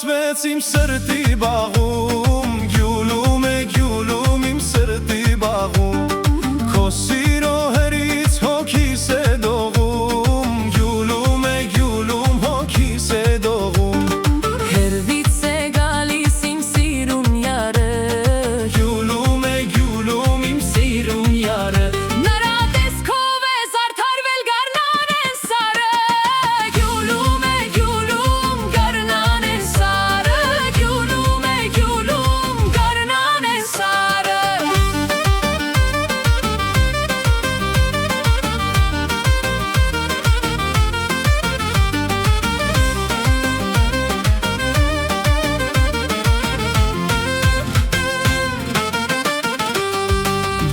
բացվեց իմ սրտի բաղում, գյուլում է գյուլում իմ սրտի բաղում, քո սիրո հերից հոգիս է դողում, գյուլում է գյուլում հոգիս է դողում, հերվից է գալիս իմ սիրուն յարը, գյուլում է գյուլում իմ սիրուն յարը, նրա տեսքով է զարդարվել գարնանեն սարը, գյուլում է գյուլում գարնանեն սարը, գյուլում է գյուլում գարնանեն սարը։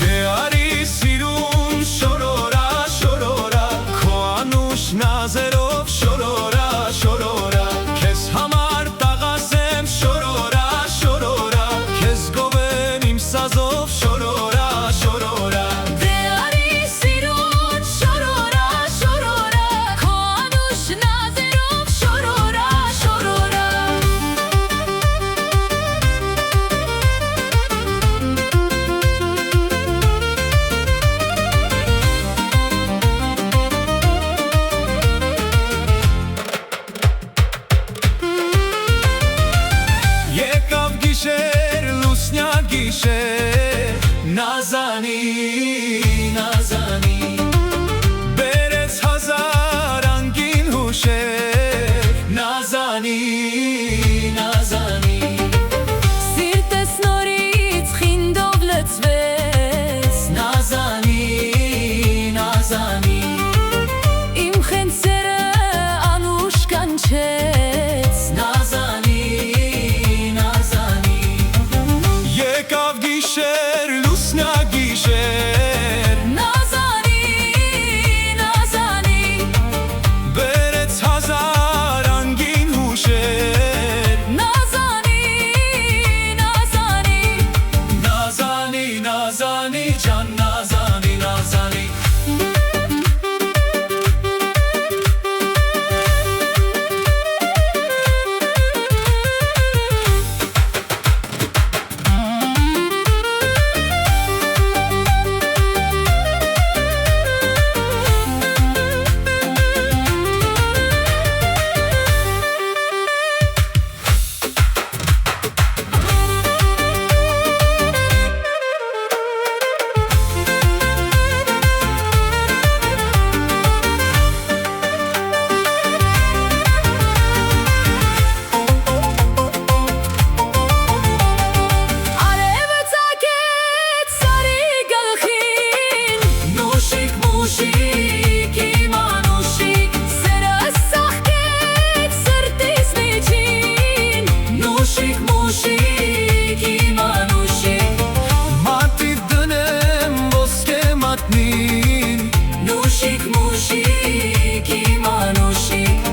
Դե արի սիրուն շորորա շորորա, քո անուշ նազերով շորորա շորորա, քեզ համար տաղասեմ շորորա շորորա, քեզ գովեմ իմ սազով շորորա շորորա, Դե արի սիրուն շորորա շորորա, քո անուշ նազերով շորորա շորորա։ Եկավ գիշեր, լուսնյա գիշեր, նազանի, նազանի, բերեց հազար անգին հուշեր, նազանի, նազանի, Սիրտս նորից խինդով լցվեց, նազանի, նազանի, իմ խենցերը անուշ կանչեց, նազանի, նազանի, եկավ գիշեր, լուսնյա գիշեր, նազանի, նազանի, բերեց հազար անգին հուշեր, նազանի, նազանի, Nazani, Nazani, can Nazani, Nazani. Արևը ծագեց սարի գլխին, Նուշիկ, մուշիկ, իմ անուշիկ, սերս ծաղկեց սրտիս միջին, Նուշիկ, մուշիկ, իմ անուշիկ, մատի դնեմ ոսկե մատնին, Նուշիկ, մուշիկ, իմ անուշիկ,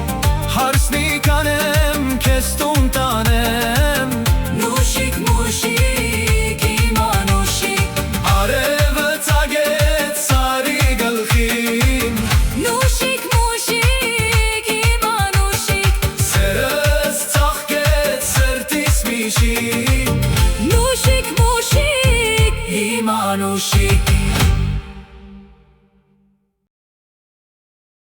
հարսնի կանեմ, քեզ տուն տանեմ, Նուշիկ, մուշիկ, իմ անուշիկ, արևը ծագեց սարի գլխին, նուշիկ մուշիկ իմ անուշիկ, Սերս ծաղկեց սրտիս միջին, նուշիկ մուշիկ իմ անուշիկ,